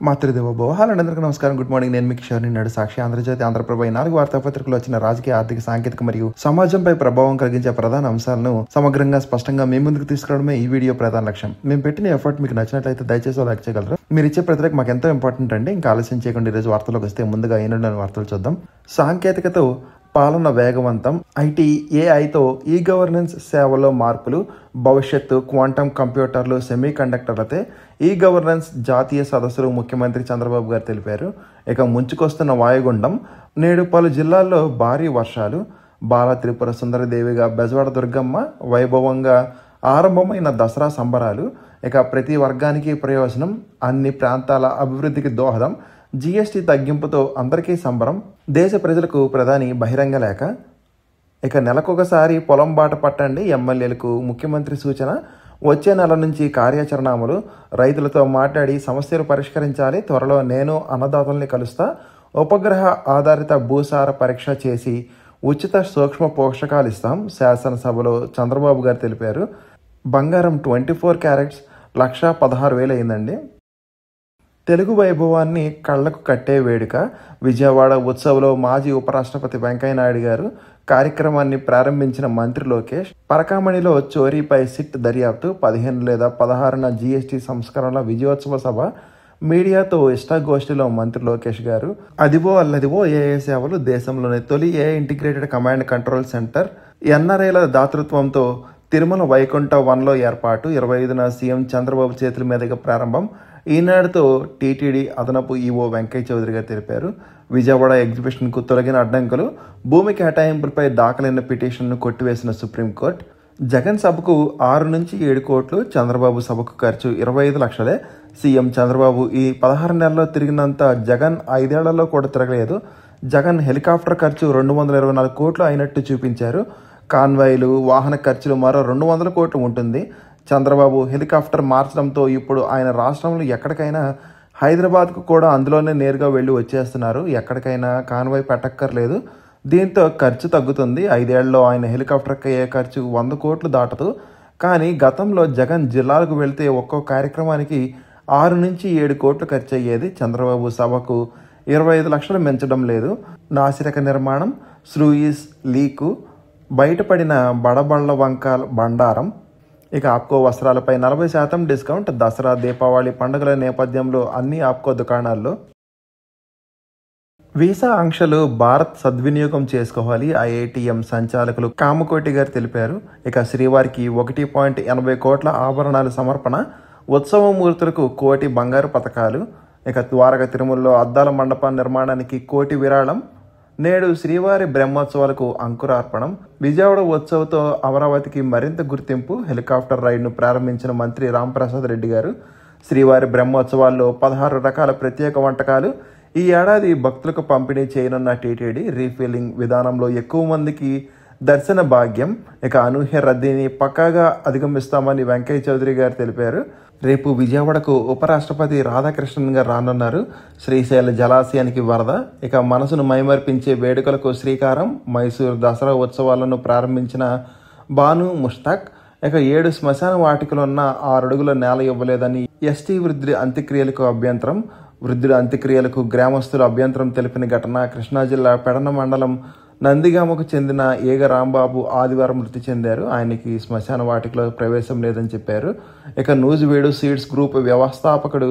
Matrudevobhava. Hello అందరికీ నమస్కారం, good morning. నేను మీ కిషోర్. నాడు సాక్షి, ఆంధ్రజ్యోతి, ఆంధ్రప్రభ 4 వార్తాపత్రికలు వచ్చిన రాజకీయ, ఆర్థిక, సాంకేతిక మరియు సమాజంపై ప్రభావం కలిగించే ప్రధాన అంశాలను సమగ్రంగా, స్పష్టంగా మీ ముందుకు తీసుకురావడమే ఈ వీడియో ప్రధాన లక్ష్యం. మేము పెట్టిన ఎఫర్ట్ మీకు నచ్చినట్లయితే దయచేసి లైక్ చేయగలరు. మీరు ఇచ్చే ప్రతి మాకు ఎంతో ఇంపార్టెంట్ అండి. ఇంకా ఆలస్యం చేయకుండా ఈరోజు వార్తలకు వస్తే ముందుగా ఈనాడు వార్తలు చూద్దాం. సాంకేతికతో పాలన వేగవంతం, ఐటీ, ఏఐతో ఈ గవర్నెన్స్ సేవలో మార్పులు, భవిష్యత్తు క్వాంటమ్ కంప్యూటర్లు, సెమీ కండక్టర్లతో ఈ గవర్నెన్స్ జాతీయ సదస్సులు ముఖ్యమంత్రి చంద్రబాబు గారు తెలిపారు. ఇక ముంచుకొస్తున్న వాయుగుండం, నేడు పలు జిల్లాల్లో భారీ వర్షాలు, బాల త్రిపుర సుందరదేవిగా బెజవాడ దుర్గమ్మ వైభవంగా ఆరంభమైన దసరా సంబరాలు, ఇక ప్రతి వర్గానికి ప్రయోజనం, అన్ని ప్రాంతాల అభివృద్ధికి దోహదం, జీఎస్టీ తగ్గింపుతో అందరికీ సంబరం, దేశ ప్రజలకు ప్రధాని బహిరంగ లేఖ, ఇక నెలకొకసారి పొలం బాట పట్టండి, ఎమ్మెల్యేలకు ముఖ్యమంత్రి సూచన, వచ్చే నెల నుంచి కార్యాచరణ అమలు, రైతులతో మాట్లాడి సమస్యలు పరిష్కరించాలి, త్వరలో నేను అన్నదాతల్ని కలుస్తా, ఉపగ్రహ ఆధారిత భూసార పరీక్ష చేసి ఉచిత సూక్ష్మ పోషకాలు ఇస్తాం, శాసనసభలో చంద్రబాబు గారు తెలిపారు. బంగారం 24 క్యారెట్స్ 1,16,000 అయిందండి. తెలుగు వైభవాన్ని కళ్లకు కట్టే వేడుక, విజయవాడ ఉత్సవ్లో మాజీ ఉపరాష్ట్రపతి వెంకయ్యనాయుడు గారు కార్యక్రమాన్ని ప్రారంభించిన మంత్రి లోకేష్, పరకామణిలో చోరీపై సిట్ దర్యాప్తు, 15 లేదా 16న జీఎస్టీ సంస్కరణల విజయోత్సవ సభ, మీడియాతో ఇష్టాగోష్ఠిలో మంత్రి లోకేష్ గారు. అదివో అల్లదివో ఏఏ సేవలు, దేశంలోని తొలి AI integrated command control center, ఎన్ఆర్ఐల దాతృత్వంతో తిరుమల వైకుంఠ 1లో ఏర్పాటు, 25న సీఎం చంద్రబాబు చేతుల మీదుగా ప్రారంభం. ఈనాడుతో టీటీడీ అదనపు ఈవో వెంకయ్య చౌదరి గారు తెలిపారు. విజయవాడ ఎగ్జిబిషన్కు తొలగిన అడ్డంకులు, భూమి కేటాయింపులపై దాఖలైన పిటిషన్ను కొట్టివేసిన సుప్రీంకోర్టు. జగన్ సభకు 6 నుంచి 7 కోట్లు, చంద్రబాబు సభకు ఖర్చు 25 లక్షలే. సీఎం చంద్రబాబు ఈ 16 నెలల్లో తిరిగినంత జగన్ 5 ఏళ్లలో కూడా తిరగలేదు. జగన్ హెలికాప్టర్ ఖర్చు 224 కోట్లు అయినట్టు చూపించారు. కాన్వాయ్లు, వాహన ఖర్చులు మరో 200 కోట్లు ఉంటుంది. చంద్రబాబు హెలికాప్టర్ మార్చడంతో ఇప్పుడు ఆయన రాష్ట్రంలో ఎక్కడికైనా, హైదరాబాద్కు కూడా అందులోనే నేరుగా వెళ్ళి వచ్చేస్తున్నారు. ఎక్కడికైనా కాన్వాయ్ పెట్టక్కర్లేదు. దీంతో ఖర్చు తగ్గుతుంది. 5 ఏళ్లలో ఆయన హెలికాప్టర్కి అయ్యే ఖర్చు 100 కోట్లు దాటదు. కానీ గతంలో జగన్ జిల్లాలకు వెళ్తే ఒక్కో కార్యక్రమానికి 6 నుంచి 7 కోట్లు ఖర్చు అయ్యేది. చంద్రబాబు సభకు 25 లక్షలు మించడం లేదు. నాసిరక నిర్మాణం, స్లూయిస్ లీకు, బయటపడిన బడబళ్ల వంక బండారం, ఇక ఆప్కో వస్త్రాలపై 40% డిస్కౌంట్. దసరా, దీపావళి పండుగల నేపథ్యంలో అన్ని ఆప్కో దుకాణాల్లో వీసా ఆంక్షలు భారత్ సద్వినియోగం చేసుకోవాలి, ఐఐటిఎం సంచాలకులు కామకోటి గారు తెలిపారు. ఇక శ్రీవారికి 1.80 కోట్ల ఆభరణాలు సమర్పణ, ఉత్సవమూర్తులకు 1 కోటి బంగారు పథకాలు, ఇక ద్వారక తిరుమలలో అద్దాల మండపం నిర్మాణానికి 1 కోటి విరాళం, నేడు శ్రీవారి బ్రహ్మోత్సవాలకు అంకురార్పణం, విజయవాడ ఉత్సవంతో అమరావతికి మరింత గుర్తింపు, హెలికాప్టర్ రైడ్ను ప్రారంభించిన మంత్రి రాంప్రసాద్ రెడ్డి గారు. శ్రీవారి బ్రహ్మోత్సవాల్లో 16 రకాల ప్రత్యేక వంటకాలు ఈ ఏడాది భక్తులకు పంపిణీ చేయనున్న టీటీడీ. రీఫిల్లింగ్ విధానంలో ఎక్కువ మందికి దర్శన భాగ్యం, ఇక అనూహ్య రద్దీని పక్కాగా అధిగమిస్తామని వెంకయ్య చౌదరి గారు తెలిపారు. రేపు విజయవాడకు ఉపరాష్ట్రపతి రాధాకృష్ణన్ గారు రానున్నారు. శ్రీశైల జలాశయానికి వరద, ఇక మనసును మైమర్పించే వేడుకలకు శ్రీకారం. మైసూరు దసరా ఉత్సవాలను ప్రారంభించిన బాను ముష్తాక్, ఇక 7 శ్మశాన వాటికలున్న 6 అడుగుల నేల ఇవ్వలేదని ఎస్టీ వృద్ధుడి అంత్యక్రియలకు అభ్యంతరం. వృద్ధుడి అంత్యక్రియలకు గ్రామస్తులు అభ్యంతరం తెలిపిన ఘటన కృష్ణా జిల్లా పెడన మండలం నందిగామకు చెందిన ఏగ రాంబాబు ఆదివారం మృతి చెందారు. ఆయనకి శ్మశాన వాటికలో ప్రవేశం లేదని చెప్పారు. ఇక నూజివేడు సీడ్స్ గ్రూప్ వ్యవస్థాపకుడు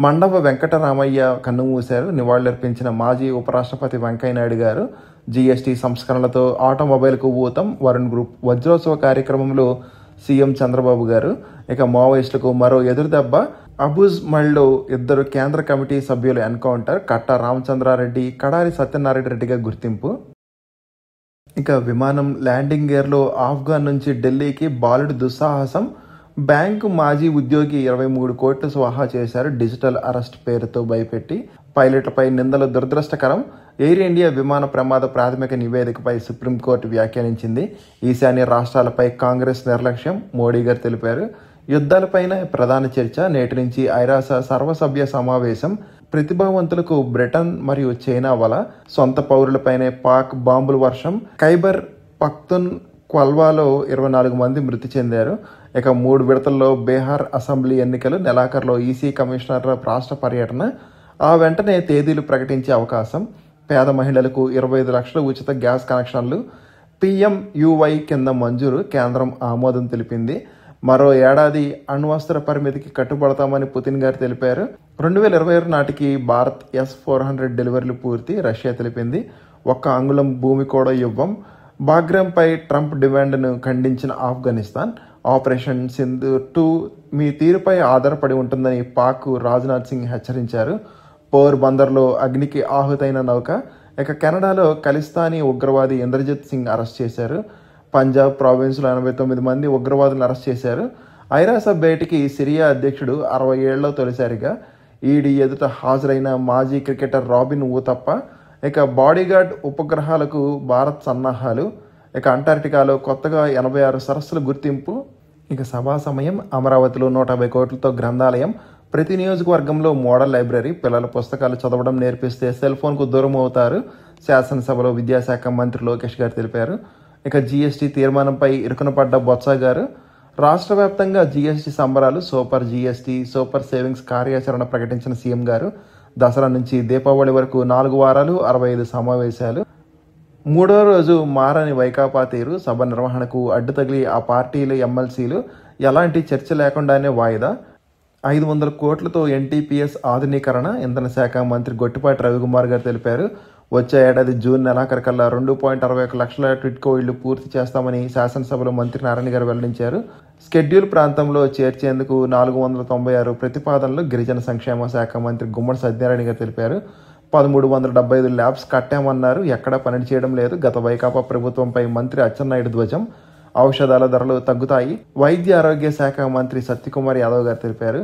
మండవ వెంకటరామయ్య కన్నుమూశారు. నివాళులర్పించిన మాజీ ఉపరాష్ట్రపతి వెంకయ్యనాయుడు గారు. జీఎస్టీ సంస్కరణలతో ఆటోమొబైల్కు ఊతం, వరుణ్ గ్రూప్ వజ్రోత్సవ కార్యక్రమంలో సీఎం చంద్రబాబు గారు. ఇక మావోయిస్టులకు మరో ఎదురుదెబ్బ, అబుజ్ మళ్ళలో 2 కేంద్ర కమిటీ సభ్యుల ఎన్కౌంటర్, కట్ట రామచంద్రారెడ్డి, కడారి సత్యనారాయణ రెడ్డిగా గుర్తింపు. ఇక విమానం ల్యాండింగ్ గేర్లో ఆఫ్ఘన్ నుంచి ఢిల్లీకి బాలుడి దుస్సాహసం, బ్యాంకు మాజీ ఉద్యోగి 23 కోట్లు స్వాహా చేశారు. డిజిటల్ అరెస్ట్ పేరుతో భయపెట్టి పైలట్లపై నిందలు దురదృష్టకరం. ఎయిర్ ఇండియా విమాన ప్రమాద ప్రాథమిక నివేదికపై సుప్రీంకోర్టు వ్యాఖ్యానించింది. ఈశాన్య రాష్ట్రాలపై కాంగ్రెస్ నిర్లక్ష్యం, మోడీ గారు తెలిపారు. యుద్ధాలపైన ప్రధాన చర్చ, నేటి నుంచి ఐరాస సర్వసభ్య సమావేశం, ప్రతిభావంతులకు బ్రిటన్ మరియు చైనా వల, సొంత పౌరులపైనే పాక్ బాంబుల వర్షం, ఖైబర్ పఖ్తూన్ క్వల్వాలో 24 మంది మృతి చెందారు. ఇక 3 విడతల్లో బీహార్ అసెంబ్లీ ఎన్నికలు, నెలాఖరులో ఈసీ కమిషనర్ రాష్ట్ర పర్యటన, ఆ వెంటనే తేదీలు ప్రకటించే అవకాశం, పేద మహిళలకు 25 లక్షల ఉచిత గ్యాస్ కనెక్షన్లు, PMUY కింద మంజూరు, కేంద్రం ఆమోదం తెలిపింది. మరో ఏడాది అణ్వస్త్ర పరిమితికి కట్టుబడతామని పుతిన్ గారు తెలిపారు. 2026 నాటికి భారత్ S-400 డెలివరీలు పూర్తి, రష్యా తెలిపింది. 1 అంగుళం భూమి కూడా ఇవ్వం. బాగ్రాంపై ట్రంప్ డిమాండ్ను ఖండించిన ఆఫ్ఘనిస్తాన్. ఆపరేషన్ సింధూర్ 2 మీ తీరుపై ఆధారపడి ఉంటుందని పాక్ రాజ్నాథ్ సింగ్ హెచ్చరించారు. పోర్ బందర్లో అగ్నికి ఆహుతైన నౌక. ఇక కెనడాలో ఖలిస్తానీ ఉగ్రవాది ఇంద్రజిత్ సింగ్ అరెస్ట్ చేశారు. పంజాబ్ ప్రావిన్స్లో 89 మంది ఉగ్రవాదులను అరెస్ట్ చేశారు. ఐరాస భేటీకి సిరియా అధ్యక్షుడు 60 ఏళ్లలో తొలిసారిగా ఈడీ ఎదుట హాజరైన మాజీ క్రికెటర్ రాబిన్ ఊతప్ప. ఇక బాడీగార్డ్ ఉపగ్రహాలకు భారత్ సన్నాహాలు. ఇక అంటార్టికాలో కొత్తగా 86 సరస్సుల గుర్తింపు. ఇక సభా సమయం. అమరావతిలో 150 కోట్లతో గ్రంథాలయం. ప్రతి నియోజకవర్గంలో మోడల్ లైబ్రరీ. పిల్లల పుస్తకాలు చదవడం నేర్పిస్తే సెల్ ఫోన్కు దూరం అవుతారు, శాసనసభలో విద్యాశాఖ మంత్రి లోకేష్ గారు తెలిపారు. ఇక జీఎస్టీ తీర్మానంపై ఇరుకున పడ్డ బొత్స గారు. రాష్ట్ర వ్యాప్తంగా జీఎస్టీ సంబరాలు. సూపర్ జీఎస్టీ, సూపర్ సేవింగ్స్ కార్యాచరణ ప్రకటించిన సీఎం గారు. దసరా నుంచి దీపావళి వరకు 4 వారాలు, 65 సమావేశాలు. 3వ రోజు మారని వైకాపా తీరు. సభ నిర్వహణకు అడ్డు తగిలి ఆ పార్టీలు, ఎమ్మెల్సీలు ఎలాంటి చర్చ లేకుండానే వాయిదా. 500 కోట్లతో ఎన్టీపీఎస్ ఆధునీకరణ, ఇంధన శాఖ మంత్రి గొట్టిపాటి రవికుమార్ గారు తెలిపారు. వచ్చే ఏడాది జూన్ నెలాఖరుకల్లా 2.61 లక్షల టిడ్కో ఇళ్లు పూర్తి చేస్తామని శాసనసభలో మంత్రి నారాయణ గారు వెల్లడించారు. షెడ్యూల్ ప్రాంతంలో చేర్చేందుకు 496 ప్రతిపాదనలు గిరిజన సంక్షేమ శాఖ మంత్రి గుమ్మడి సత్యనారాయణ గారు తెలిపారు. 1375 ల్యాబ్స్ కట్టామన్నారు, ఎక్కడా పని చేయడం లేదు. గత వైకాపా ప్రభుత్వంపై మంత్రి అచ్చెన్నాయుడు ధ్వజం. ఔషధాల ధరలు తగ్గుతాయి, వైద్య ఆరోగ్య శాఖ మంత్రి సత్యకుమార్ యాదవ్ గారు తెలిపారు.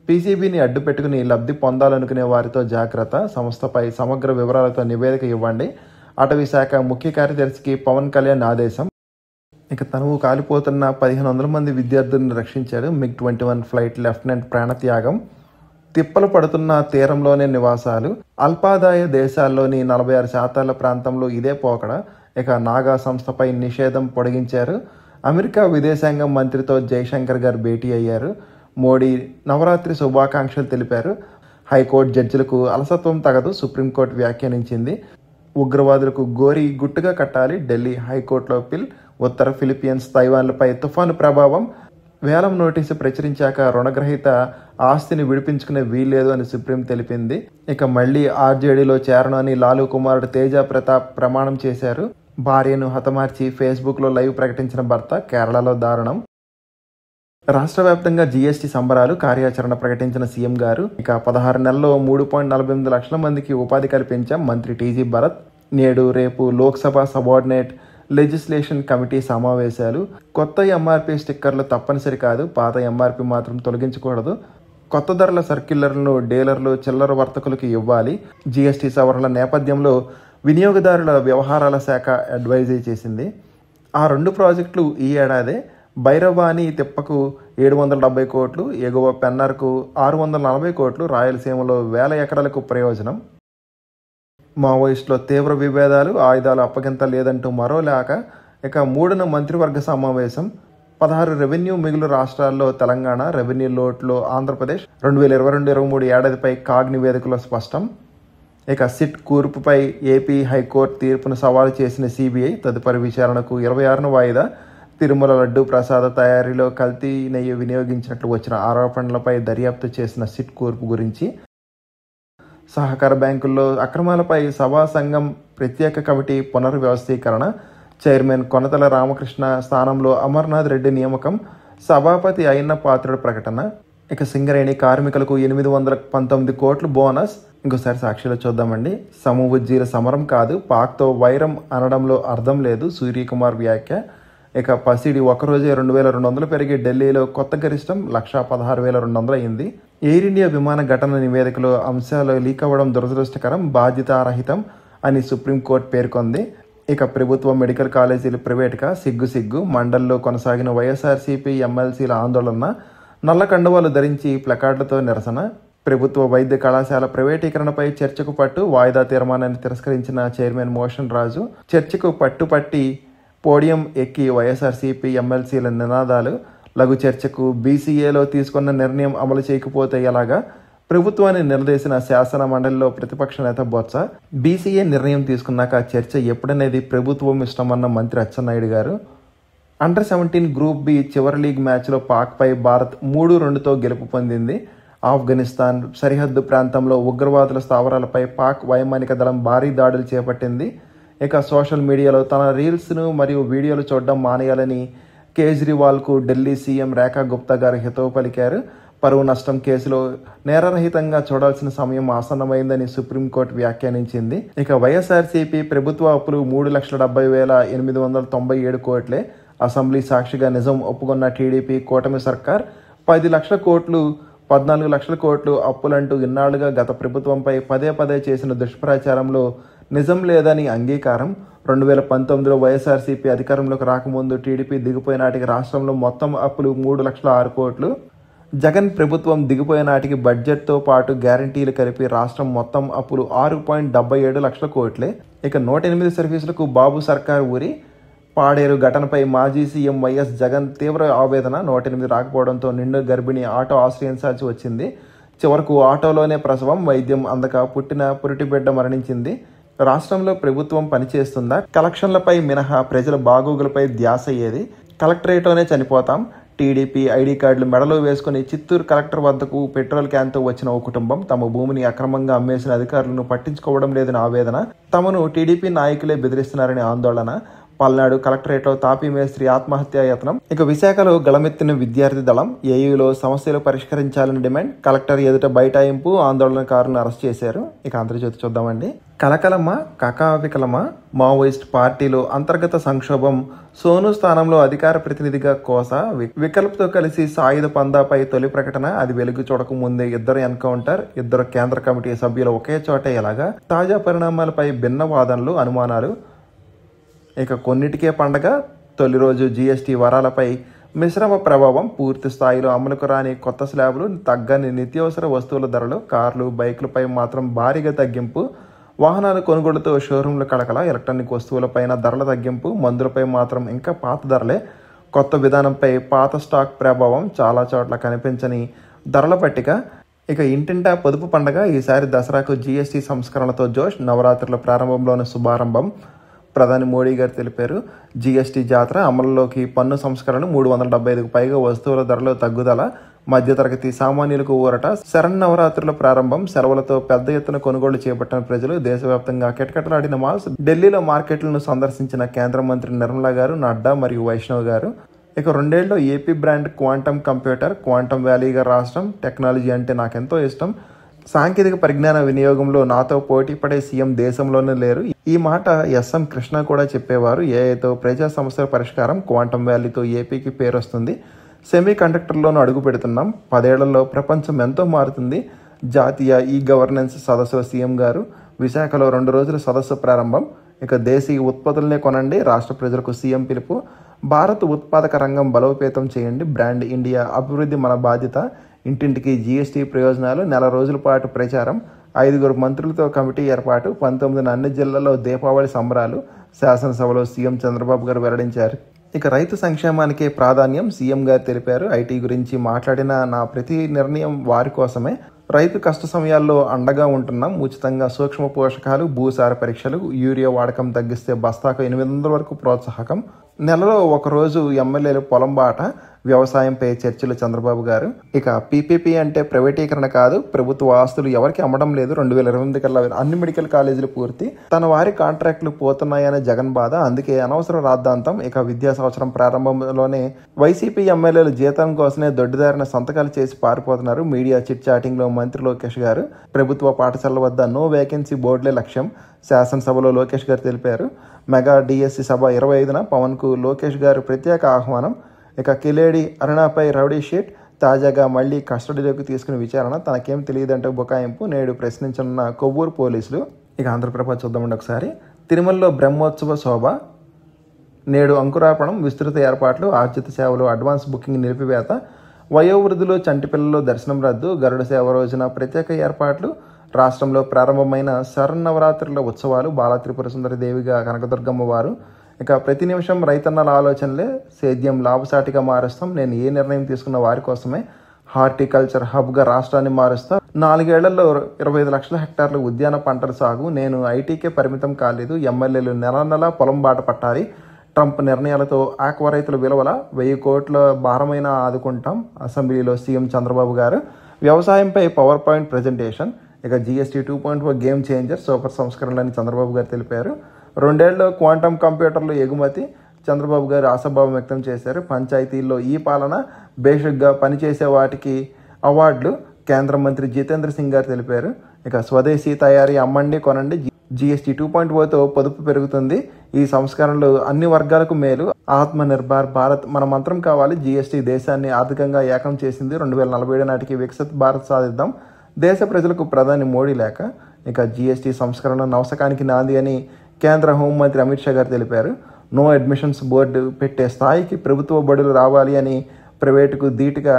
పీసీబీని అడ్డు పెట్టుకుని లబ్ధి పొందాలనుకునే వారితో జాగ్రత్త, సంస్థపై సమగ్ర వివరాలతో నివేదిక ఇవ్వండి. అటవీ శాఖ ముఖ్య కార్యదర్శికి పవన్ కళ్యాణ్ ఆదేశం. ఇక తనువు కాలిపోతున్న 1500 మంది విద్యార్థులను రక్షించాడు. MiG-21 ఫ్లైట్ లెఫ్టినెంట్ ప్రాణత్యాగం. తిప్పలు పడుతున్న తీరంలోనే నివాసాలు. అల్పాదాయ దేశాల్లోని 46% ప్రాంతంలో ఇదే పోకడ. ఇక నాగా సంస్థపై నిషేధం పొడిగించారు. అమెరికా విదేశాంగ మంత్రితో జైశంకర్ గారు భేటీ అయ్యారు. మోడీ నవరాత్రి శుభాకాంక్షలు తెలిపారు. హైకోర్టు జడ్జిలకు అలసత్వం తగదు, సుప్రీంకోర్టు వ్యాఖ్యానించింది. ఉగ్రవాదులకు గోరి గుట్టుగా కట్టాలి, ఢిల్లీ హైకోర్టులో పిల్. ఉత్తర ఫిలిప్పీన్స్, తైవాన్లపై తుఫాను ప్రభావం. వేలం నోటీసు ప్రచురించాక రుణగ్రహీత ఆస్తిని విడిపించుకునే వీల్లేదు అని సుప్రీం తెలిపింది. ఇక మళ్లీ ఆర్జేడీలో చేరను అని లాలూ కుమారుడు తేజ ప్రతాప్ ప్రమాణం చేశారు. భార్యను హతమార్చి ఫేస్బుక్లో లైవ్ ప్రకటించిన భర్త. కేరళలో దారుణం. రాష్ట్ర వ్యాప్తంగా జీఎస్టీ సంబరాలు, కార్యాచరణ ప్రకటించిన సీఎం గారు. ఇక 16 నెలల్లో 3.48 లక్షల మందికి ఉపాధి కల్పించాం, మంత్రి టీజీ భరత్. నేడు రేపు లోక్సభ సబార్డినేట్ లెజిస్లేషన్ కమిటీ సమావేశాలు. కొత్త ఎంఆర్పీ స్టిక్కర్లు తప్పనిసరి కాదు, పాత ఎంఆర్పీ మాత్రం తొలగించకూడదు. కొత్త ధరల సర్క్యులర్లను డీలర్లు, చిల్లర వర్తకులకు ఇవ్వాలి. జీఎస్టీ సవరణల నేపథ్యంలో వినియోగదారుల వ్యవహారాల శాఖ అడ్వైజరీ చేసింది. ఆ 2 ప్రాజెక్టులు ఈ ఏడాదే. భైరవాణి తిప్పకు 770 కోట్లు, ఎగువ పెన్నర్కు 640 కోట్లు, రాయలసీమలో 1000 ఎకరాలకు ప్రయోజనం. మావోయిస్టులో తీవ్ర విభేదాలు, ఆయుధాలు అప్పగింత లేదంటూ మరో లేఖ. ఇక 3న మంత్రివర్గ సమావేశం. 16 రెవెన్యూ మిగులు రాష్ట్రాల్లో తెలంగాణ, రెవెన్యూ లోట్లో ఆంధ్రప్రదేశ్. 2022-23 ఏడాదిపై కాగ్ నివేదికలో స్పష్టం. ఇక సిట్ కూర్పుపై ఏపీ హైకోర్టు తీర్పును సవాలు చేసిన సిబిఐ తదుపరి విచారణకు 26న వాయిదా. తిరుమల లడ్డూ ప్రసాద తయారీలో కల్తీ నెయ్యి వినియోగించినట్లు వచ్చిన ఆరోపణలపై దర్యాప్తు చేసిన సిట్ కూర్పు గురించి. సహకార బ్యాంకుల్లో అక్రమాలపై సభా సంఘం ప్రత్యేక కమిటీ పునర్వ్యవస్థీకరణ. చైర్మన్ కొనతల రామకృష్ణ స్థానంలో అమర్నాథ్ రెడ్డి నియామకం. సభాపతి అయిన పాత్రుడు ప్రకటన. ఇక సింగరేణి కార్మికులకు 819 కోట్లు బోనస్. ఇంకోసారి సాక్షిలో చూద్దామండి. సమవుజ్జీల సమరం కాదు, పాక్తో వైరం అనడంలో అర్థం లేదు, సూర్యకుమార్ వ్యాఖ్య. ఇక పసిడి ఒకరోజే 2200 పెరిగి ఢిల్లీలో కొత్త గరిష్టం 1,16,200 అయింది. ఎయిర్ ఇండియా విమాన ఘటన నివేదికలో అంశాలు లీక్ అవ్వడం దురదృష్టకరం, బాధ్యతారహితం అని సుప్రీంకోర్టు పేర్కొంది. ఇక ప్రభుత్వ మెడికల్ కాలేజీలు ప్రైవేటుగా సిగ్గు. మండల్లో కొనసాగిన వైఎస్ఆర్సీపీ ఎమ్మెల్సీల ఆందోళన. నల్ల కండువాలు ధరించి ప్లకార్డులతో నిరసన. ప్రభుత్వ వైద్య కళాశాల ప్రైవేటీకరణపై చర్చకు పట్టు, వాయిదా తీర్మానాన్ని తిరస్కరించిన చైర్మన్ మోషన్ రాజు. చర్చకు పట్టుపట్టి పోడియం ఎక్కి వైఎస్ఆర్సీపీ ఎమ్మెల్సీల నినాదాలు. లఘు చర్చకు బీసీఏలో తీసుకున్న నిర్ణయం అమలు చేయకపోతే ఎలాగా ప్రభుత్వాన్ని నిలదీసిన శాసన మండలిలో ప్రతిపక్ష నేత బొత్స. బీసీఏ నిర్ణయం తీసుకున్నాక చర్చ ఎప్పుడనేది ప్రభుత్వం ఇష్టమన్న మంత్రి అచ్చెన్నాయుడు గారు. అండర్ 17 గ్రూప్ బి చివరి లీగ్ మ్యాచ్లో పాక్పై భారత్ 3-2తో గెలుపు పొందింది. ఆఫ్ఘనిస్తాన్ సరిహద్దు ప్రాంతంలో ఉగ్రవాదుల స్థావరాలపై పాక్ వైమానిక దళం భారీ దాడులు చేపట్టింది. ఇక సోషల్ మీడియాలో తన రీల్స్ను మరియు వీడియోలు చూడడం మానేయాలని కేజ్రీవాల్కు ఢిల్లీ సీఎం రేఖా గుప్తా గారు హితవు పలికారు. పరువు నష్టం కేసులో నేరరహితంగా చూడాల్సిన సమయం ఆసన్నమైందని సుప్రీంకోర్టు వ్యాఖ్యానించింది. ఇక వైఎస్ఆర్సీపీ ప్రభుత్వ అప్పులు 3,70,897 కోట్లే. అసెంబ్లీ సాక్షిగా నిజం ఒప్పుకున్న టీడీపీ కూటమి సర్కార్ 10 లక్షల కోట్లు 14 లక్షల కోట్లు అప్పులంటూ ఇన్నాళ్లుగా గత ప్రభుత్వంపై పదే చేసిన దుష్ప్రచారంలో నిజం లేదని అంగీకారం. 2019లో వైఎస్ఆర్సీపీ అధికారంలోకి రాకముందు టీడీపీ దిగిపోయిన నాటికి రాష్ట్రంలో మొత్తం అప్పులు 3,06 కోట్లు. జగన్ ప్రభుత్వం దిగిపోయే నాటికి బడ్జెట్తో పాటు గ్యారంటీలు కలిపి రాష్ట్రం మొత్తం అప్పులు 6.77 లక్షల కోట్లే. ఇక 108 సర్వీసులకు బాబు సర్కార్ ఊరి. పాడేరు ఘటనపై మాజీ సీఎం వైఎస్ జగన్ తీవ్ర ఆవేదన. 108 రాకపోవడంతో నిండు గర్భిణి ఆటో ఆశ్రయించాల్సి వచ్చింది. చివరకు ఆటోలోనే ప్రసవం. వైద్యం అందక పుట్టిన పురిటి బిడ్డ మరణించింది. రాష్ట్రంలో ప్రభుత్వం పనిచేస్తుందా? కలెక్షన్లపై మినహా ప్రజల బాగోగులపై ధ్యాస ఏది? కలెక్టరేట్లోనే చనిపోతాం. టీడీపీ ఐడి కార్డులు మెడలో వేసుకుని చిత్తూరు కలెక్టర్ వద్దకు పెట్రోల్ క్యాన్తో వచ్చిన ఓ కుటుంబం. తమ భూమిని అక్రమంగా అమ్మేసిన అధికారులను పట్టించుకోవడం లేదని ఆవేదన. తమను టీడీపీ నాయకులే బెదిరిస్తున్నారని ఆందోళన. పల్నాడు కలెక్టరేట్లో తాపీ మేస్త్రి ఆత్మహత్యా యత్నం. ఇక విశాఖలో గళమెత్తిన విద్యార్థి దళం. ఏయూలో సమస్యలు పరిష్కరించాలని డిమాండ్. కలెక్టర్ ఎదుట బైఠాయింపు. ఆందోళనకారులను అరెస్ట్ చేశారు. ఇక ఆంధ్రజ్యోతి చూద్దామండి. కలకలమా కకావికలమా? మావోయిస్ట్ పార్టీలో అంతర్గత సంక్షోభం. సోను స్థానంలో అధికార ప్రతినిధిగా కోస. వికల్ప్తో కలిసి సాయుధ పందాపై తొలి ప్రకటన. అది వెలుగు చూడక ముందే ఇద్దరు ఎన్కౌంటర్. ఇద్దరు కేంద్ర కమిటీ సభ్యులు ఒకే చోట ఎలాగా? తాజా పరిణామాలపై భిన్న వాదనలు, అనుమానాలు. ఇక కొన్నిటికే పండగ. తొలి రోజు జీఎస్టీ వరాలపై మిశ్రమ ప్రభావం. పూర్తి స్థాయిలో అమలుకు రాని కొత్త స్లాబులు, తగ్గని నిత్యావసర వస్తువుల ధరలు. కార్లు, బైకులపై మాత్రం భారీగా తగ్గింపు. వాహనాల కొనుగోలుతో షోరూంల కళకళ. ఎలక్ట్రానిక్ వస్తువులపైన ధరల తగ్గింపు. మందులపై మాత్రం ఇంకా పాత ధరలే. కొత్త విధానంపై పాత స్టాక్ ప్రభావం. చాలా చోట్ల కనిపించని ధరల పట్టిక. ఇక ఇంటింటా పొదుపు పండగ. ఈసారి దసరాకు జీఎస్టీ సంస్కరణలతో జోష్. నవరాత్రుల ప్రారంభంలోని శుభారంభం. ప్రధాని మోడీ గారు తెలిపారు. జీఎస్టీ జాతర అమలులోకి. పన్ను సంస్కరణలు. 375కు పైగా వస్తువుల ధరలో తగ్గుదల. మధ్యతరగతి సామాన్యులకు ఊరట. శరన్నవరాత్రుల ప్రారంభం. సెలవులతో పెద్ద ఎత్తున కొనుగోలు చేపట్టిన ప్రజలు. దేశవ్యాప్తంగా కిటకిటలాడిన మాల్స్. ఢిల్లీలో మార్కెట్లను సందర్శించిన కేంద్ర మంత్రి నిర్మలా గారు, నడ్డా మరియు వైష్ణవ్ గారు. ఇక 2 ఏళ్లలో AP brand quantum computer. Quantum వ్యాలీగా రాష్ట్రం. టెక్నాలజీ అంటే నాకెంతో ఇష్టం. సాంకేతిక పరిజ్ఞాన వినియోగంలో నాతో పోటీ పడే సీఎం దేశంలోనే లేరు. ఈ మాట ఎస్ఎం కృష్ణ కూడా చెప్పేవారు. ఏఐతో ప్రజా సమస్యల పరిష్కారం. క్వాంటమ్ వ్యాలీతో ఏపీకి పేరు వస్తుంది. సెమీ కండక్టర్లోనూ అడుగు పెడుతున్నాం. 10 ఏళ్లలో ప్రపంచం ఎంతో మారుతుంది. జాతీయ ఈ గవర్నెన్స్ సదస్సులో సీఎం గారు. విశాఖలో 2 రోజుల సదస్సు ప్రారంభం. ఇక దేశీయ ఉత్పత్తులనే కొనండి. రాష్ట్ర ప్రజలకు సీఎం పిలుపు. భారత్ ఉత్పాదక రంగం బలోపేతం చేయండి. బ్రాండ్ ఇండియా అభివృద్ధి మన బాధ్యత. ఇంటింటికి జీఎస్టీ ప్రయోజనాలు. 4 రోజుల పాటు ప్రచారం. 5 మంత్రులతో కమిటీ ఏర్పాటు. 19న అన్ని జిల్లాల్లో దీపావళి సంబరాలు. శాసనసభలో సీఎం చంద్రబాబు గారు వెల్లడించారు. ఇక రైతు సంక్షేమానికే ప్రాధాన్యం సీఎం గారు తెలిపారు. ఐటీ గురించి మాట్లాడిన నా ప్రతి నిర్ణయం వారి కోసమే. రైతు కష్ట సమయాల్లో అండగా ఉంటున్నాం. ఉచితంగా సూక్ష్మ పోషకాలు, భూసార పరీక్షలు, యూరియా వాడకం తగ్గిస్తే బస్తాకు 800 వరకు ప్రోత్సాహకం. నెలలో 1 రోజు ఎమ్మెల్యేలు పొలం బాట. వ్యవసాయంపై చర్చలు చంద్రబాబు గారు. ఇక పీపీపీ అంటే ప్రైవేటీకరణ కాదు. ప్రభుత్వ ఆస్తులు ఎవరికి అమ్మడం లేదు. 2028 కల్లా అన్ని మెడికల్ కాలేజీలు పూర్తి. తన వారి కాంట్రాక్టులు పోతున్నాయనే జగన్ బాధ. అందుకే అనవసర రాద్ధాంతం. ఇక విద్యా సంవత్సరం ప్రారంభంలోనే వైసీపీ ఎమ్మెల్యేలు జీతం కోసమే దొడ్డిదారిన సంతకాలు చేసి పారిపోతున్నారు. మీడియా చిట్ చాటింగ్ లో మంత్రి లోకేష్ గారు. ప్రభుత్వ పాఠశాలల వద్ద నో వేకెన్సీ బోర్డులే లక్ష్యం. శాసనసభలో లోకేష్ గారు తెలిపారు. మెగా డిఎస్సి సభ 25న పవన్కు లోకేష్ గారు ప్రత్యేక ఆహ్వానం. ఇక కిలేడి అరుణపై రౌడీ షీట్. తాజాగా మళ్లీ కస్టడీలోకి తీసుకుని విచారణ. తనకేం తెలియదంటే బుకాయింపు. నేడు ప్రశ్నించనున్న కొవ్వూరు పోలీసులు. ఇక ఆంధ్రప్రభ చూద్దామండి ఒకసారి. తిరుమలలో బ్రహ్మోత్సవ శోభ. నేడు అంకురార్పణం. విస్తృత ఏర్పాట్లు. ఆర్జిత సేవలు అడ్వాన్స్ బుకింగ్ నిలిపివేత. వయోవృద్ధులు, చంటిపిల్లలు దర్శనం రద్దు. గరుడ సేవ రోజున ప్రత్యేక ఏర్పాట్లు. రాష్ట్రంలో ప్రారంభమైన శరన్నవరాత్రుల ఉత్సవాలు. బాల త్రిపుర సుందరి దేవిగా కనకదుర్గమ్మ వారు. ఇక ప్రతి నిమిషం రైతన్నల ఆలోచనలే సేద్యం లాభసాటిగా మారుస్తాం. నేను ఏ నిర్ణయం తీసుకున్న వారి కోసమే. హార్టికల్చర్ హబ్గా రాష్ట్రాన్ని మారుస్తా. 4 ఏళ్లలో 25 లక్షల హెక్టార్ల ఉద్యాన పంటల సాగు. నేను ఐటీకే పరిమితం కాలేదు. ఎమ్మెల్యేలు నెల పొలం బాట పట్టాలి. ట్రంప్ నిర్ణయాలతో ఆక్వా రైతుల విలువల 1000 కోట్ల భారమైన ఆదుకుంటాం. అసెంబ్లీలో సీఎం చంద్రబాబు గారు. వ్యవసాయంపై పవర్ పాయింట్ ప్రజెంటేషన్. ఇక జీఎస్టీ 2.0 గేమ్ చేంజర్, సూపర్ సంస్కరణలని చంద్రబాబు గారు తెలిపారు. 2 ఏళ్లలో క్వాంటమ్ కంప్యూటర్లు ఎగుమతి. చంద్రబాబు గారు ఆశాభావం వ్యక్తం చేశారు. పంచాయతీల్లో ఈ పాలన బేషుగ్గా పనిచేసే వాటికి అవార్డులు కేంద్ర మంత్రి జితేంద్ర సింగ్ గారు తెలిపారు. ఇక స్వదేశీ తయారీ అమ్మండి కొనండి. జీఎస్టీ 2.0తో పొదుపు పెరుగుతుంది. ఈ సంస్కరణలు అన్ని వర్గాలకు మేలు. ఆత్మ నిర్భర్ భారత్ మన మంత్రం కావాలి. జీఎస్టీ దేశాన్ని ఆర్థికంగా ఏకం చేసింది. 2047 నాటికి వికసిత్ భారత్ సాధిద్దాం. దేశ ప్రజలకు ప్రధాని మోడీ లేఖ. ఇక జీఎస్టీ సంస్కరణ నవశకానికి నాంది అని కేంద్ర హోంమంత్రి అమిత్ షా గారు తెలిపారు. నో అడ్మిషన్స్ బోర్డు పెట్టే స్థాయికి ప్రభుత్వ బడులు రావాలి అని ప్రైవేటుకు ధీటుగా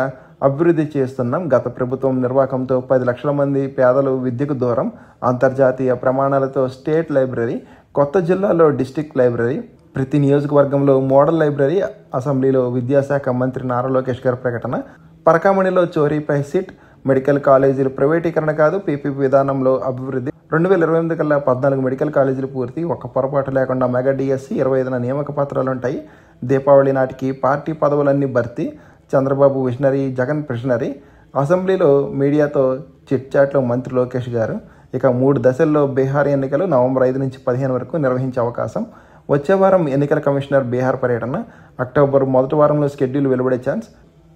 అభివృద్ధి చేస్తున్నాం. గత ప్రభుత్వం నిర్వాహకంతో 10 లక్షల మంది పేదలు విద్యకు దూరం. అంతర్జాతీయ ప్రమాణాలతో స్టేట్ లైబ్రరీ, కొత్త జిల్లాలో డిస్టిక్ లైబ్రరీ, ప్రతి నియోజకవర్గంలో మోడల్ లైబ్రరీ. అసెంబ్లీలో విద్యాశాఖ మంత్రి నారా లోకేష్ గారి ప్రకటన. పరకామణిలో చోరీపై సిట్. మెడికల్ కాలేజీలు ప్రైవేటీకరణ కాదు, పీపీపీ విధానంలో అభివృద్ధి. 2028 కల్లా 14 మెడికల్ కాలేజీలు పూర్తి. ఒక్క పొరపాటు లేకుండా మెగా డిఎస్సి. 25న నియామక పత్రాలుంటాయి. దీపావళి నాటికి పార్టీ పదవులన్నీ భర్తీ. చంద్రబాబు విజనరీ, జగన్ ప్రిజనరీ. అసెంబ్లీలో మీడియాతో చిట్ చాట్లో మంత్రి లోకేష్ గారు. ఇక 3 దశల్లో బీహార్ ఎన్నికలు నవంబర్ 5 నుంచి 15 వరకు నిర్వహించే అవకాశం. వచ్చే వారం ఎన్నికల కమిషనర్ బీహార్ పర్యటన. అక్టోబర్ మొదటి వారంలో షెడ్యూల్ వెలువడే ఛాన్స్.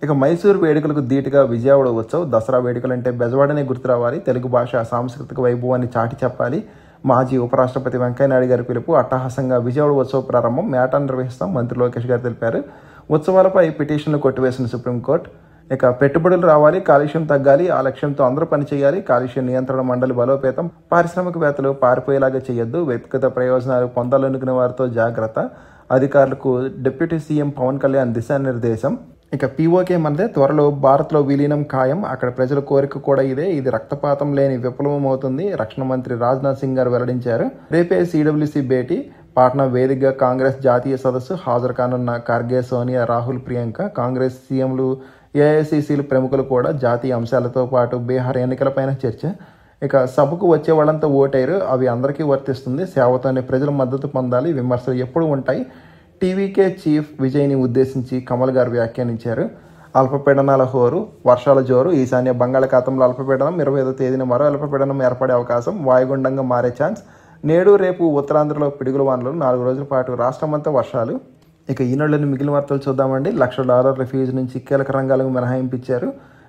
ఇక మైసూరు వేడుకలకు ధీటుగా విజయవాడ ఉత్సవ్. దసరా వేడుకలంటే బెజవాడనే గుర్తు రావాలి. తెలుగు భాష సాంస్కృతిక వైభవాన్ని చాటి చెప్పాలి. మాజీ ఉపరాష్ట్రపతి వెంకయ్యనాయుడు గారి పిలుపు. అట్టహాసంగా విజయవాడ ఉత్సవ ప్రారంభం. మేటా నిర్వహిస్తాం మంత్రి లోకేష్ గారు తెలిపారు. ఉత్సవాలపై పిటిషన్లు కొట్టివేసిన సుప్రీంకోర్టు. ఇక పెట్టుబడులు రావాలి, కాలుష్యం తగ్గాలి. ఆ లక్ష్యంతో అందరూ పనిచేయాలి. కాలుష్య నియంత్రణ మండలి బలోపేతం. పారిశ్రామికవేత్తలు పారిపోయేలాగా చేయొద్దు. వ్యక్తిగత ప్రయోజనాలు పొందాలనుకునే వారితో జాగ్రత్త. అధికారులకు డిప్యూటీ సీఎం పవన్ కళ్యాణ్ దిశానిర్దేశం. ఇక పీఓకే మనదే, త్వరలో భారత్లో విలీనం ఖాయం. అక్కడ ప్రజల కోరిక కూడా ఇదే. ఇది రక్తపాతం లేని విప్లవం అవుతుంది. రక్షణ మంత్రి రాజ్నాథ్ సింగ్ గారు వెల్లడించారు. రేపే సిడబ్ల్యూసీ భేటీ. పాట్నా వేదికగా కాంగ్రెస్ జాతీయ సదస్సు. హాజరు కానున్న ఖర్గే, సోనియా, రాహుల్, ప్రియాంక. కాంగ్రెస్ సీఎంలు, ఏఐసీసీలు ప్రముఖులు కూడా. జాతీయ అంశాలతో పాటు బీహార్ ఎన్నికలపైన చర్చ. ఇక సభకు వచ్చే వాళ్ళంతా ఓటేరు, అవి అందరికీ వర్తిస్తుంది. సేవతోనే ప్రజల మద్దతు పొందాలి. విమర్శలు ఎప్పుడు ఉంటాయి. టీవీకే చీఫ్ విజయ్ని ఉద్దేశించి కమల్ గారు వ్యాఖ్యానించారు. అల్పపీడనాల హోరు, వర్షాల జోరు. ఈశాన్య బంగాళాఖాతంలో అల్పపీడనం. 25వ తేదీన మరో అల్పపీడనం ఏర్పడే అవకాశం. వాయుగుండంగా మారే ఛాన్స్. నేడు రేపు ఉత్తరాంధ్రలో పిడుగుల వానలు. 4 రోజుల పాటు రాష్ట్రమంతా వర్షాలు. ఇక ఈ నెలలోని మిగిలిన వార్తలు చూద్దామండి. $1,00,000 ఫీజు నుంచి కీలక రంగాలకు మినహాయింపించారు.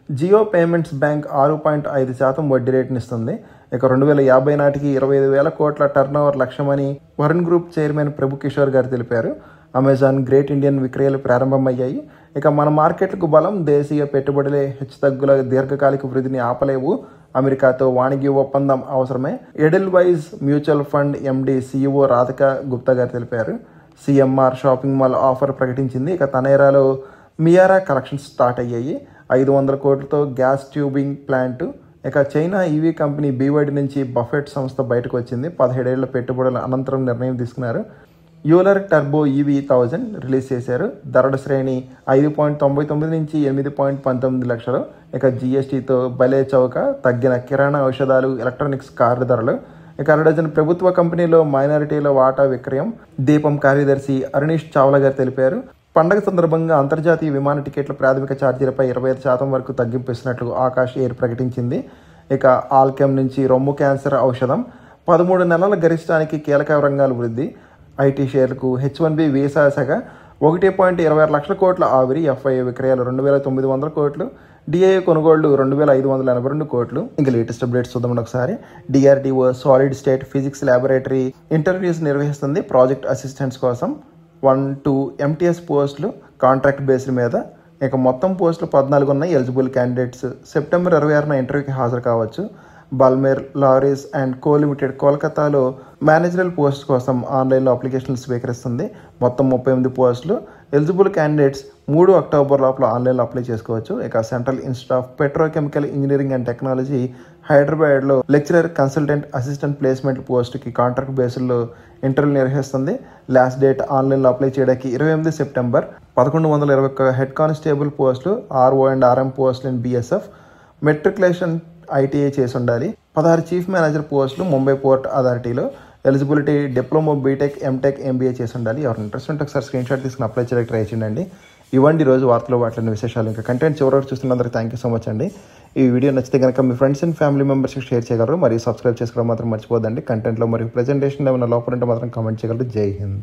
జియో పేమెంట్స్ బ్యాంక్ 6.5% వడ్డీ రేటును ఇస్తుంది. ఇక 2050 నాటికి 25,000 కోట్ల టర్నోవర్ లక్ష్యమని వరుణ్ గ్రూప్ చైర్మన్ ప్రభు కిషోర్ గారు తెలిపారు. అమెజాన్, గ్రేట్ ఇండియన్ విక్రయాలు ప్రారంభమయ్యాయి. ఇక మన మార్కెట్లకు బలం. దేశీయ పెట్టుబడులే హెచ్చుతగ్గుల దీర్ఘకాలిక వృద్ధిని ఆపలేవు. అమెరికాతో వాణిజ్య ఒప్పందం అవసరమే. Edelweiss mutual fund MD CEO Radhika Gupta గారు తెలిపారు. సిఎంఆర్ షాపింగ్ మాల్ ఆఫర్ ప్రకటించింది. ఇక తనేరాలో మియారా కలెక్షన్స్ స్టార్ట్ అయ్యాయి. 500 కోట్లతో గ్యాస్ ట్యూబింగ్ ప్లాంట్. ఇక చైనా ఈవీ కంపెనీ బీవైడి నుంచి బఫెట్ సంస్థ బయటకు వచ్చింది. 17 ఏళ్ల పెట్టుబడుల అనంతరం నిర్ణయం తీసుకున్నారు. యూలర్ టర్బో ఈవీ 1000 రిలీజ్ చేశారు. ధరల శ్రేణి 5.99 నుంచి 8.19 లక్షలు. ఇక జీఎస్టీతో భలే చౌక. తగ్గిన కిరాణా, ఔషధాలు, ఎలక్ట్రానిక్స్, కార్ల ధరలు. ఇక 2 ప్రభుత్వ కంపెనీలో మైనారిటీల వాటా విక్రయం. దీపం కార్యదర్శి అరుణీష్ చావ్లా గారు తెలిపారు. పండగ సందర్భంగా అంతర్జాతీయ విమాన టికెట్ల ప్రాథమిక ఛార్జీలపై 25% వరకు తగ్గింపు ఇస్తున్నట్లు ఆకాష్ ఎయిర్ ప్రకటించింది. ఇక ఆల్కెమ్ నుంచి రొమ్ము క్యాన్సర్ ఔషధం. 13 నెలల గరిష్టానికి కీలక రంగాలు వృద్ధి. ఐటీ షేర్లకు H1B వీసా శాఖ. 1.26 లక్షల కోట్ల ఆవిరి. ఎఫ్ఐఏ విక్రయాలు 2,900 కోట్లు. డిఐఏ కొనుగోళ్లు 2,582 కోట్లు. ఇంకా లేటెస్ట్ అప్డేట్స్ చూద్దాం ఒకసారి. DRDO solid state physics laboratory interviews నిర్వహిస్తుంది ప్రాజెక్ట్ అసిస్టెంట్స్ కోసం. 1-2 MTS పోస్టులు కాంట్రాక్ట్ బేస్డ్ మీద. ఇక మొత్తం పోస్టులు 14 ఉన్నాయి. ఎలిజిబుల్ క్యాండిడేట్స్ సెప్టెంబర్ 26న ఇంటర్వ్యూకి హాజరు కావచ్చు. బల్మేర్ లారీస్ అండ్ కో లిమిటెడ్ కోల్కతాలో మేనేజరల్ పోస్ట్ కోసం ఆన్లైన్లో అప్లికేషన్లు స్వీకరిస్తుంది. మొత్తం 38 పోస్టులు. ఎలిజిబుల్ క్యాండిడేట్స్ 3 అక్టోబర్ లోపల ఆన్లైన్లో అప్లై చేసుకోవచ్చు. ఇక central institute of petrochemical engineering and technology హైదరాబాద్లో లెక్చరర్ కన్సల్టెంట్ అసిస్టెంట్ ప్లేస్మెంట్ పోస్ట్కి కాంట్రాక్ట్ బేస్లో ఇంటర్వ్యూ నిర్వహిస్తుంది. లాస్ట్ డేట్ ఆన్లైన్లో అప్లై చేయడానికి 28 సెప్టెంబర్. 1121 హెడ్ కానిస్టేబుల్ పోస్టులు, ఆర్ఓ అండ్ ఆర్ఎం పోస్టులు ఇన్ BSF, మెట్రికులేషన్ ITI చేసి ఉండాలి. 16 చీఫ్ మేనేజర్ పోస్టులు ముంబై పోర్ట్ అథారిటీలో. Eligibility diploma, BTech, MTech, MBA చేసి ఉండాలి. ఎవరు ఇంట్రెస్ట్ ఉంటే ఒకసారి స్క్రీన్ షాట్ తీసుకుని అప్లై చేయడానికి ట్రై చేయండి. ఇవ్వండి రోజు వార్తలు వాటిని విశేషాలు. ఇంకా కంటెంట్ చివరికి చూస్తున్నందుకు థ్యాంక్ యూ సో మచ్ అండి. ఈ వీడియో నచ్చితే కనుక మీ ఫ్రెండ్స్ అండ్ ఫ్యామిలీ మెంబర్స్కి షేర్ చేయగలరు. మరియు సబ్స్క్రైబ్ చేసుకోవడం మాత్రం మర్చిపోదండి. కంటెంట్లో మరియు ప్రెజెంటేషన్ ఏమైనా లోపల ఉంటే మాత్రం కామెంట్ చేయగలరు. జై హింద్.